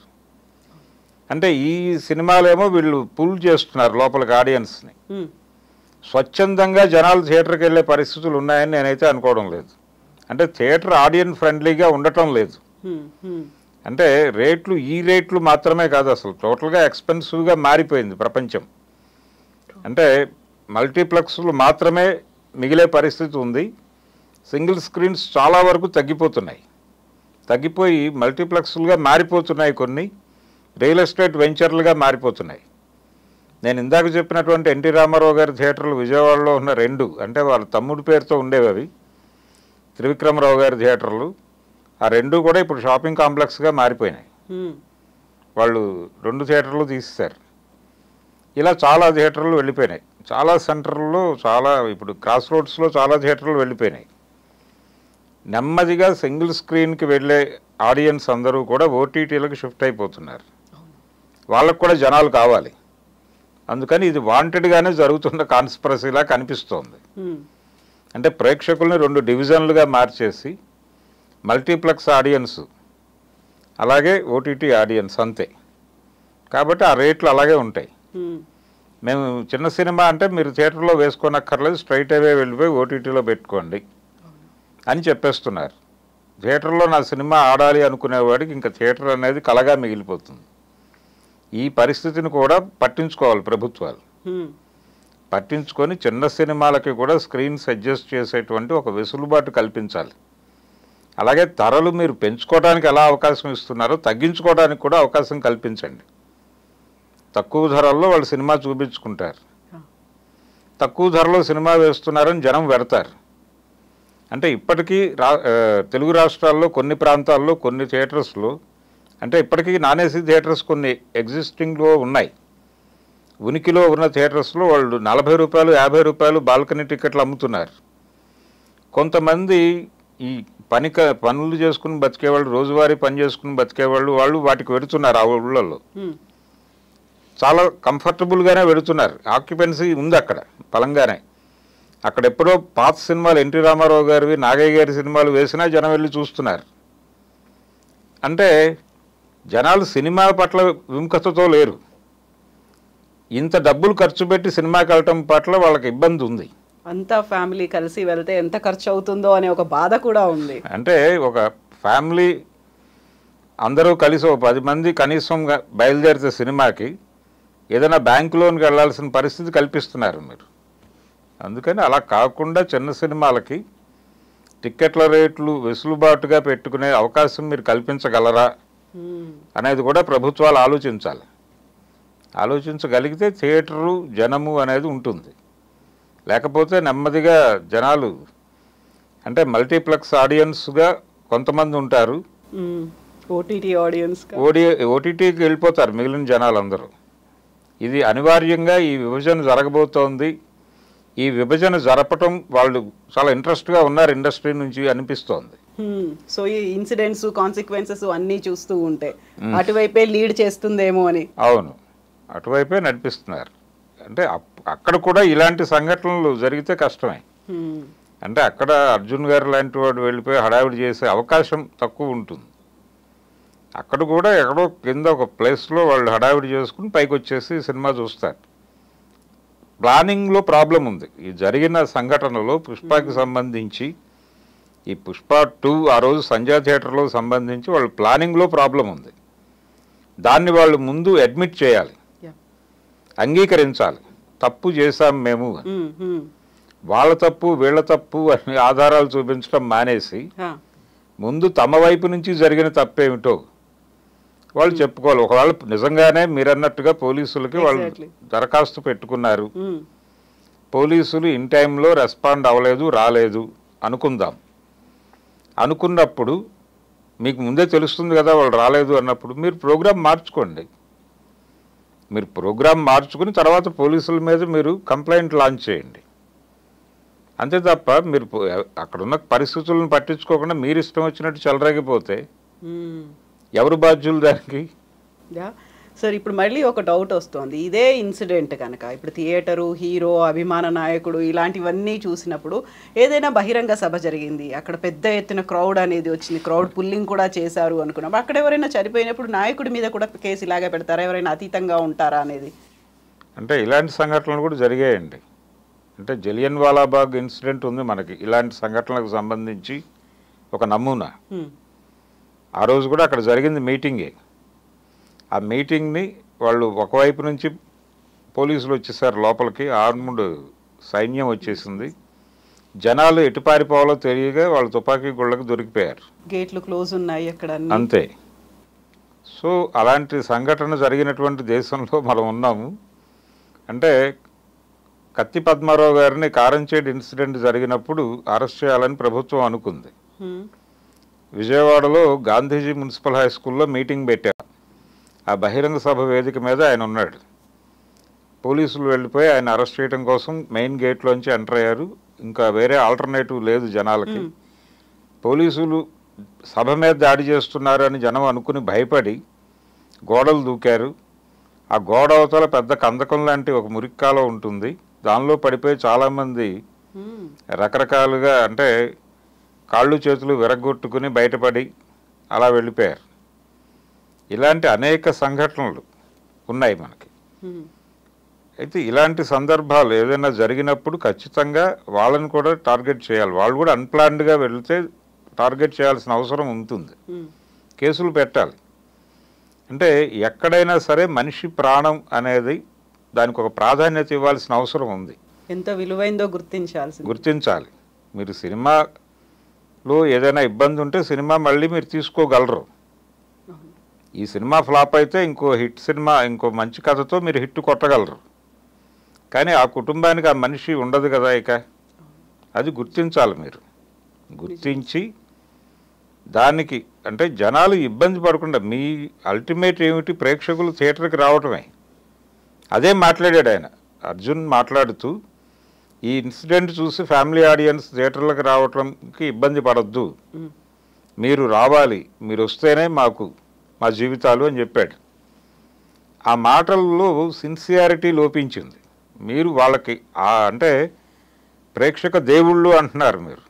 అంటే ఈ సినిమాలేమో వీళ్ళు పుల్ చేస్తున్నారు లోపలికి ఆడియన్స్ని. స్వచ్ఛందంగా జనాలు థియేటర్కి వెళ్ళే పరిస్థితులు ఉన్నాయని నేనైతే అనుకోవడం లేదు. అంటే థియేటర్ ఆడియన్స్ ఫ్రెండ్లీగా ఉండటం లేదు. అంటే రేట్లు ఈ రేట్లు మాత్రమే కాదు, అసలు టోటల్గా ఎక్స్పెన్సివ్గా మారిపోయింది ప్రపంచం. అంటే మల్టీప్లెక్స్లు మాత్రమే మిగిలే పరిస్థితి ఉంది. సింగిల్ స్క్రీన్స్ చాలా వరకు తగ్గిపోయి మల్టీప్లెక్స్లుగా మారిపోతున్నాయి. కొన్ని రియల్ ఎస్టేట్ వెంచర్లుగా మారిపోతున్నాయి. నేను ఇందాక చెప్పినటువంటి ఎన్టీ రామారావు గారి థియేటర్లు విజయవాడలో ఉన్న 2, అంటే వాళ్ళ తమ్ముడి పేరుతో ఉండేవి అవి, త్రివిక్రమరావు గారి థియేటర్లు, ఆ 2 కూడా ఇప్పుడు షాపింగ్ కాంప్లెక్స్గా మారిపోయినాయి. వాళ్ళు 2 థియేటర్లు తీసేశారు. ఇలా చాలా థియేటర్లు వెళ్ళిపోయినాయి. చాలా సెంటర్లో ఇప్పుడు క్రాస్ రోడ్స్లో చాలా థియేటర్లు వెళ్ళిపోయినాయి. నెమ్మదిగా సింగిల్ స్క్రీన్కి వెళ్ళే ఆడియన్స్ అందరూ కూడా ఓటీటీలకు షిఫ్ట్ అయిపోతున్నారు. వాళ్ళకు కూడా జనాలు కావాలి. అందుకని ఇది వాంటెడ్గానే జరుగుతున్న కాన్స్పిరసీలా కనిపిస్తోంది. అంటే ప్రేక్షకుల్ని 2 డివిజన్లుగా మార్చేసి మల్టీప్లెక్స్ ఆడియన్స్ అలాగే ఓటీటీ ఆడియన్స్ అంతే. కాబట్టి ఆ రేట్లు అలాగే ఉంటాయి. మేము చిన్న సినిమా అంటే మీరు థియేటర్లో వేసుకోనక్కర్లేదు, స్ట్రైట్ అవే వెళ్ళిపోయి ఓటీటీలో పెట్టుకోండి అని చెప్పేస్తున్నారు. థియేటర్లో నా సినిమా ఆడాలి అనుకునేవాడికి ఇంకా థియేటర్ అనేది కలగా మిగిలిపోతుంది. ఈ పరిస్థితిని కూడా పట్టించుకోవాలి ప్రభుత్వాలు. పట్టించుకొని చిన్న సినిమాలకి కూడా స్క్రీన్స్ అడ్జస్ట్ చేసేటువంటి ఒక వెసులుబాటు కల్పించాలి. అలాగే ధరలు మీరు పెంచుకోవడానికి ఎలా అవకాశం ఇస్తున్నారో తగ్గించుకోవడానికి కూడా అవకాశం కల్పించండి. తక్కువ ధరల్లో వాళ్ళు సినిమా చూపించుకుంటారు. తక్కువ ధరలో సినిమా వేస్తున్నారని జనం పెడతారు. అంటే ఇప్పటికీ తెలుగు రాష్ట్రాల్లో కొన్ని ప్రాంతాల్లో కొన్ని థియేటర్స్లో, అంటే ఇప్పటికీ నాన్ ఏసీ థియేటర్స్ కొన్ని ఎగ్జిస్టింగ్లో ఉన్నాయి. ఉనికిలో ఉన్న థియేటర్స్లో వాళ్ళు 40 రూపాయలు 50 రూపాయలు బాల్కనీ టికెట్లు అమ్ముతున్నారు. కొంతమంది ఈ పనులు చేసుకుని బతికేవాళ్ళు, రోజువారీ పని చేసుకుని బతికేవాళ్ళు, వాళ్ళు వాటికి వెడుతున్నారు. ఆ ఊళ్ళల్లో చాలా కంఫర్టబుల్గానే వెడుతున్నారు. ఆక్యుపెన్సీ ఉంది అక్కడ బలంగానే. అక్కడ ఎప్పుడో పాత సినిమాలు ఎన్టీ రామారావు గారివి, నాగయ్య గారి సినిమాలు వేసినా జనం వెళ్ళి చూస్తున్నారు. అంటే జనాలు సినిమా పట్ల విముఖతతో లేరు. ఇంత డబ్బులు ఖర్చు పెట్టి సినిమాకి వెళ్ళటం పట్ల వాళ్ళకి ఇబ్బంది ఉంది. అంతా ఫ్యామిలీ కలిసి వెళ్తే ఎంత ఖర్చు అవుతుందో అనే ఒక బాధ కూడా ఉంది. అంటే ఒక ఫ్యామిలీ అందరూ కలిసి 10 మంది కనీసం బయలుదేరితే సినిమాకి ఏదైనా బ్యాంక్ లోన్కి వెళ్ళాల్సిన పరిస్థితి కల్పిస్తున్నారు మీరు. అందుకని అలా కాకుండా చిన్న సినిమాలకి టిక్కెట్ల రేట్లు వెసులుబాటుగా పెట్టుకునే అవకాశం మీరు కల్పించగలరా అనేది కూడా ప్రభుత్వాలు ఆలోచించాలి. ఆలోచించగలిగితే థియేటరు జనము అనేది ఉంటుంది. లేకపోతే నెమ్మదిగా జనాలు, అంటే మల్టీప్లెక్స్ ఆడియన్స్గా కొంతమంది ఉంటారు, ఓటీటీకి వెళ్ళిపోతారు మిగిలిన జనాలందరూ. ఇది అనివార్యంగా ఈ విభజన జరగబోతోంది. ఈ విభజన జరపటం వాళ్ళు చాలా ఇంట్రెస్ట్గా ఉన్నారు ఇండస్ట్రీ నుంచి అనిపిస్తోంది. సో ఈ ఇన్సిడెంట్స్ కాన్సిక్వెన్సెస్ అన్నీ చూస్తూ ఉంటే అటువైపే లీడ్ చేస్తుందేమో అని. అవును, అటువైపే నడిపిస్తున్నారు. అంటే అక్కడ కూడా ఇలాంటి సంఘటనలు జరిగితే కష్టమే. అంటే అక్కడ అర్జున్ గారు లాంటి వాడు వెళ్ళిపోయి హడావిడి చేసే అవకాశం తక్కువ ఉంటుంది. అక్కడ కూడా ఎక్కడో కింద ఒక ప్లేస్లో వాళ్ళు హడావిడి చేసుకుని పైకి వచ్చేసి సినిమా చూస్తారు. ప్లానింగ్లో ప్రాబ్లం ఉంది. ఈ జరిగిన సంఘటనలో పుష్పకి సంబంధించి, ఈ పుష్ప 2 ఆ రోజు సంధ్యా థియేటర్లో సంబంధించి వాళ్ళు ప్లానింగ్లో ప్రాబ్లం ఉంది. దాన్ని వాళ్ళు ముందు అడ్మిట్ చేయాలి, అంగీకరించాలి. తప్పు చేశాం మేము, ఉమ్. వాళ్ళ తప్పు వీళ్ళ తప్పు అని ఆధారాలు చూపించడం మానేసి ముందు తమ వైపు నుంచి జరిగిన తప్పేమిటో వాళ్ళు చెప్పుకోవాలి. ఒకవేళ నిజంగానే మీరన్నట్టుగా పోలీసులకి వాళ్ళు దరఖాస్తు పెట్టుకున్నారు, పోలీసులు ఇన్ టైంలో రెస్పాండ్ అవ్వలేదు, రాలేదు అనుకుందాం. అనుకున్నప్పుడు మీకు ముందే తెలుస్తుంది కదా వాళ్ళు రాలేదు అన్నప్పుడు మీరు ప్రోగ్రామ్ మార్చుకోండి. మీరు ప్రోగ్రామ్ మార్చుకుని తర్వాత పోలీసుల మీద మీరు కంప్లైంట్ లాంచ్ చేయండి. అంతే తప్ప మీరు అక్కడున్న పరిస్థితులను పట్టించుకోకుండా మీరు ఇష్టం వచ్చినట్టు చెలరేగిపోతే ఎవరు బాధ్యులు దానికి? సార్ ఇప్పుడు మళ్ళీ ఒక డౌట్ వస్తుంది. ఇదే ఇన్సిడెంట్ కనుక ఇప్పుడు థియేటరు, హీరో, అభిమాన నాయకుడు ఇలాంటివన్నీ చూసినప్పుడు ఏదైనా బహిరంగ సభ జరిగింది, అక్కడ పెద్ద ఎత్తున క్రౌడ్ అనేది వచ్చింది, క్రౌడ్ పుల్లింగ్ కూడా చేశారు అనుకున్నప్పుడు అక్కడ ఎవరైనా చనిపోయినప్పుడు నాయకుడి మీద కూడా కేసు ఇలాగే పెడతారా? ఎవరైనా అతీతంగా ఉంటారా అనేది? అంటే ఇలాంటి సంఘటనలు కూడా జరిగాయండి. అంటే జలియన్ వాలాబాగ్ ఇన్సిడెంట్ ఉంది మనకి, ఇలాంటి సంఘటనలకు సంబంధించి ఒక నమూనా. ఆ రోజు కూడా అక్కడ జరిగింది మీటింగే. ఆ మీటింగ్ని వాళ్ళు ఒకవైపు నుంచి పోలీసులు వచ్చేసారు లోపలికి, ఆర్మ్డ్ సైన్యం వచ్చేసింది. జనాలు ఎటు పారిపోవాలో తెలియగా వాళ్ళు తుపాకీ గుళ్ళకి దొరికిపోయారు. గేట్లు క్లోజ్ ఉన్నాయి అక్కడ అంతే. సో అలాంటి సంఘటన జరిగినటువంటి దేశంలో మనం ఉన్నాము. అంటే కత్తి పద్మారావు గారిని కారంచేడు ఇన్సిడెంట్ జరిగినప్పుడు అరెస్ట్ చేయాలని ప్రభుత్వం అనుకుంది. విజయవాడలో గాంధీజీ మున్సిపల్ హై స్కూల్లో మీటింగ్ పెట్టారు. ఆ బహిరంగ సభ వేదిక మీద ఆయన ఉన్నాడు. పోలీసులు వెళ్ళిపోయి ఆయన అరెస్ట్ చేయడం కోసం మెయిన్ గేట్లోంచి ఎంటర్ అయ్యారు. ఇంకా వేరే ఆల్టర్నేటివ్ లేదు జనాలకి. పోలీసులు సభ మీద దాడి చేస్తున్నారు అని జనం అనుకుని భయపడి గోడలు దూకారు. ఆ గోడ అవతల పెద్ద కందకం లాంటి ఒక మురిక్కాలో ఉంటుంది, దానిలో పడిపోయి చాలామంది రకరకాలుగా అంటే కాళ్ళు చేతులు విరగొట్టుకుని బయటపడి అలా వెళ్ళిపోయారు. ఇలాంటి అనేక సంఘటనలు ఉన్నాయి మనకి. అయితే ఇలాంటి సందర్భాలు ఏదైనా జరిగినప్పుడు ఖచ్చితంగా వాళ్ళని కూడా టార్గెట్ చేయాలి. వాళ్ళు కూడా అన్ప్లాన్డ్గా వెళితే టార్గెట్ చేయాల్సిన అవసరం ఉంటుంది, కేసులు పెట్టాలి. అంటే ఎక్కడైనా సరే మనిషి ప్రాణం అనేది దానికి ఒక ప్రాధాన్యత ఇవ్వాల్సిన అవసరం ఉంది. ఎంత విలువైందో గుర్తించాలి. మీరు సినిమాలో ఏదైనా ఇబ్బంది ఉంటే సినిమా మళ్ళీ మీరు తీసుకోగలరు. ఈ సినిమా ఫ్లాప్ అయితే ఇంకో హిట్ సినిమా, ఇంకో మంచి కథతో మీరు హిట్ కొట్టగలరు. కానీ ఆ కుటుంబానికి ఆ మనిషి ఉండదు కదా ఇక. అది గుర్తించాలి. మీరు గుర్తించి దానికి అంటే జనాలు ఇబ్బంది పడకుండా మీ అల్టిమేట్ ఏమిటి, ప్రేక్షకులు థియేటర్కి రావటమే. అదే మాట్లాడాడు ఆయన. అర్జున్ మాట్లాడుతూ ఈ ఇన్సిడెంట్ చూసి ఫ్యామిలీ ఆడియన్స్ థియేటర్లకు రావటంకి ఇబ్బంది పడద్దు, మీరు రావాలి, మీరు వస్తేనే మాకు మా జీవితాలు అని చెప్పాడు. ఆ మాటల్లో సిన్సియారిటీ లోపించింది. మీరు వాళ్ళకి అంటే ప్రేక్షక దేవుళ్ళు అంటున్నారు మీరు,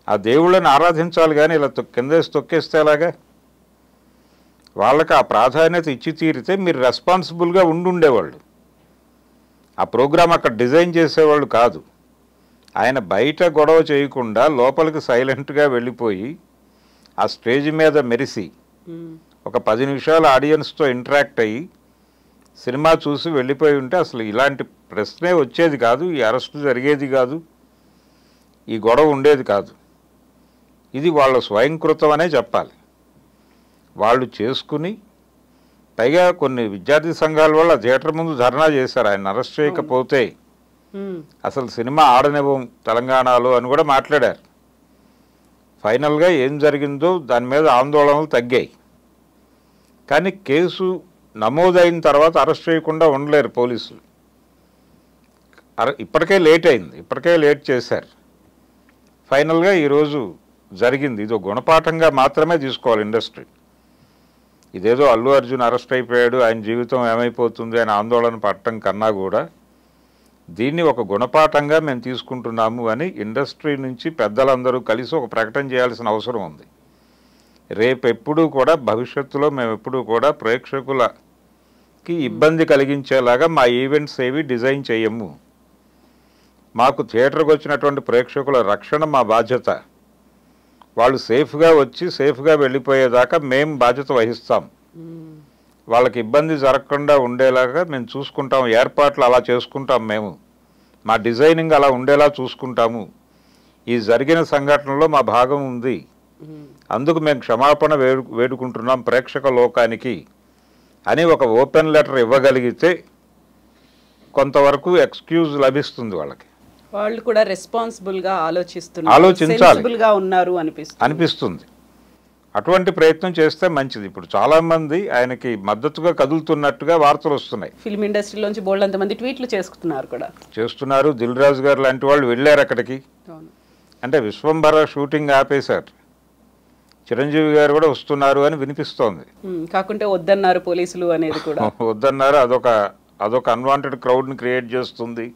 ఆ దేవుళ్ళని ఆరాధించాలి కానీ ఇలా కిందేసి తొక్కేస్తే ఎలాగా? వాళ్ళకి ఆ ప్రాధాన్యత ఇచ్చి తీరితే మీరు రెస్పాన్సిబుల్గా ఉండేవాళ్ళు. ఆ ప్రోగ్రాం అక్కడ డిజైన్ చేసేవాళ్ళు కాదు. ఆయన బయట గొడవ చేయకుండా లోపలికి సైలెంట్గా వెళ్ళిపోయి ఆ స్టేజ్ మీద మెరిసి ఒక 10 నిమిషాలు ఆడియన్స్తో ఇంటరాక్ట్ అయ్యి సినిమా చూసి వెళ్ళిపోయి ఉంటే అసలు ఇలాంటి ప్రశ్నే వచ్చేది కాదు, ఈ అరెస్టు జరిగేది కాదు, ఈ గొడవ ఉండేది కాదు. ఇది వాళ్ళ స్వయంకృతం అనే చెప్పాలి. వాళ్ళు చేసుకుని పైగా కొన్ని విద్యార్థి సంఘాల వల్ల థియేటర్ ముందు ధర్నా చేశారు. ఆయన అరెస్ట్ చేయకపోతే అసలు సినిమా ఆడనివ్వం తెలంగాణలో అని కూడా మాట్లాడారు. ఫైనల్గా ఏం జరిగిందో దాని మీద ఆందోళనలు తగ్గాయి. కానీ కేసు నమోదైన తర్వాత అరెస్ట్ చేయకుండా ఉండలేరు పోలీసులు. ఇప్పటికే లేట్ అయింది, ఇప్పటికే లేట్ చేశారు. ఫైనల్గా ఈరోజు జరిగింది. ఇదో గుణపాఠంగా మాత్రమే తీసుకోవాలి ఇండస్ట్రీ. ఇదేదో అల్లు అర్జున్ అరెస్ట్ అయిపోయాడు, ఆయన జీవితం ఏమైపోతుంది అని ఆందోళన పడటం కన్నా కూడా దీన్ని ఒక గుణపాఠంగా మేము తీసుకుంటున్నాము అని ఇండస్ట్రీ నుంచి పెద్దలందరూ కలిసి ఒక ప్రకటన చేయాల్సిన అవసరం ఉంది. రేపెప్పుడూ కూడా భవిష్యత్తులో మేము ఎప్పుడూ కూడా ప్రేక్షకులకి ఇబ్బంది కలిగించేలాగా మా ఈవెంట్స్ ఏవి డిజైన్ చేయము. మాకు థియేటర్కి వచ్చినటువంటి ప్రేక్షకుల రక్షణ మా బాధ్యత. వాళ్ళు సేఫ్గా వచ్చి సేఫ్గా వెళ్ళిపోయేదాకా మేము బాధ్యత వహిస్తాం. వాళ్ళకి ఇబ్బంది జరగకుండా ఉండేలాగా మేము చూసుకుంటాం, ఏర్పాట్లు అలా చేసుకుంటాం, మేము మా డిజైనింగ్ అలా ఉండేలా చూసుకుంటాము, ఈ జరిగిన సంఘటనలో మా భాగం ఉంది, అందుకు మేము క్షమాపణ వేడుకుంటున్నాం ప్రేక్షక లోకానికి అని ఒక ఓపెన్ లెటర్ ఇవ్వగలిగితే కొంతవరకు ఎక్స్క్యూజ్ లభిస్తుంది. వాళ్ళు కూడా రెస్పాన్సిబుల్గా ఆలోచించాలి ఉన్నారు అనిపిస్తుంది. అటువంటి ప్రయత్నం చేస్తే మంచిది. ఇప్పుడు చాలామంది ఆయనకి మద్దతుగా కదులుతున్నట్టుగా వార్తలు వస్తున్నాయి. ఫిల్మ్ ఇండస్ట్రీలోంచి బోల్డ్ మంది ట్వీట్లు చేస్తున్నారు. దిల్ రాజు గారు లాంటి వాళ్ళు వెళ్ళారు అక్కడికి. అంటే విశ్వంభర షూటింగ్ ఆపేశారు, చిరంజీవి గారు కూడా వస్తున్నారు అని వినిపిస్తోంది. కాకుంటే వద్దన్నారు పోలీసులు అనేది కూడా వద్దన్నారు. అదొక అన్వాంటెడ్ క్రౌడ్ని క్రియేట్ చేస్తుంది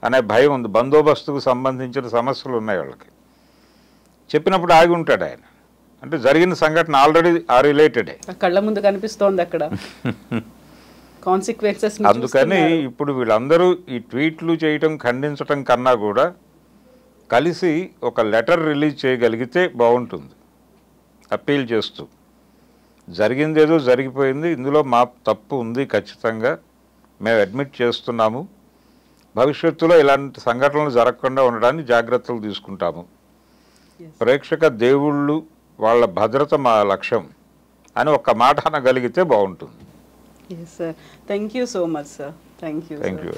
అనే భయం ఉంది. బందోబస్తుకు సంబంధించిన సమస్యలు ఉన్నాయి వాళ్ళకి. చెప్పినప్పుడు ఆగి ఉంటాడు ఆయన. అంటే జరిగిన సంఘటన ఆల్రెడీ ఆ రిలేటెడే కళ్ళ ముందు కనిపిస్తోంది అక్కడ కాన్సిక్వెన్సెస్. అందుకని ఇప్పుడు వీళ్ళందరూ ఈ ట్వీట్లు చేయటం ఖండించటం కన్నా కూడా కలిసి ఒక లెటర్ రిలీజ్ చేయగలిగితే బాగుంటుంది. అప్పీల్ చేస్తూ జరిగిందేదో జరిగిపోయింది, ఇందులో మా తప్పు ఉంది, ఖచ్చితంగా మేము అడ్మిట్ చేస్తున్నాము, భవిష్యత్తులో ఇలాంటి సంఘటనలు జరగకుండా ఉండడానికి జాగ్రత్తలు తీసుకుంటాము, ప్రేక్షక దేవుళ్ళు వాళ్ళ భద్రత మా లక్ష్యం అని ఒక్క మాట అనగలిగితే బాగుంటుంది. Yes, sir. Thank you so much, sir. Thank you. Thank you.